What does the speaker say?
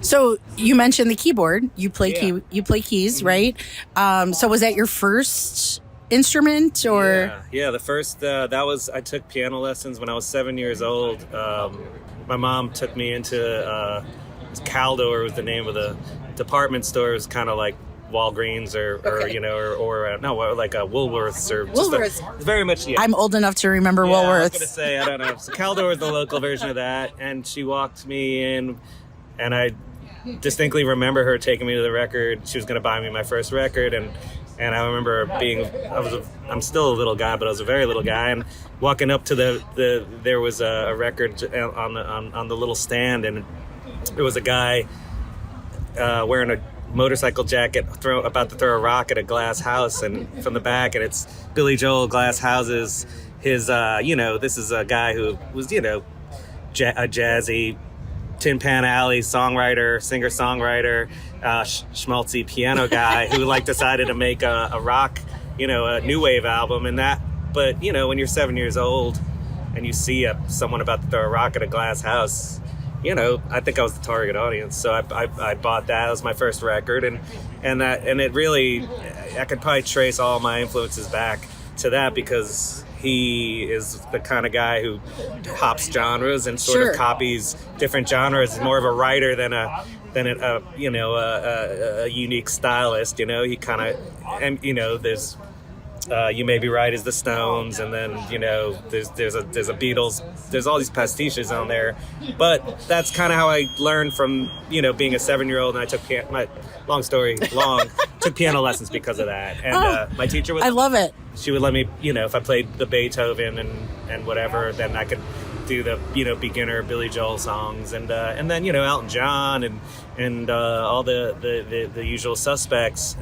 So you mentioned the keyboard. You play you play keys, right? So was that your first instrument, or? Yeah. The first I took piano lessons when I was 7 years old. My mom took me into Caldor was the name of the department store. It was kind of like Walgreens or like a Woolworths or Woolworths. Very much. Yeah. I'm old enough to remember Woolworths. I was gonna say I don't know. So Caldor was the local version of that, and she walked me in, and I distinctly remember her taking me to the record. She was gonna buy me my first record, and I remember I'm still a little guy, but I was a very little guy, and walking up to there was a record on the little stand, and there was a guy wearing a motorcycle jacket about to throw a rock at a glass house, and from the back, and it's Billy Joel, Glass Houses. His this is a guy who was a jazzy Tin Pan Alley songwriter, singer-songwriter, schmaltzy piano guy who decided to make a rock, a new wave album, and that. But when you're 7 years old and you see someone about to throw a rock at a glass house, I think I was the target audience. So I bought that. It was my first record, and it really, I could probably trace all my influences back to that, because he is the kind of guy who hops genres and sort of copies different genres. He's more of a writer than a unique stylist. He kind of, and there's You May Be Right is the Stones, and then there's a Beatles. There's all these pastiches on there, but that's kind of how I learned from being a 7-year-old, and I took took piano lessons because of that. And my teacher would, I love it. She would let me, if I played the Beethoven and whatever, then I could do the beginner Billy Joel songs, and then Elton John and all the usual suspects.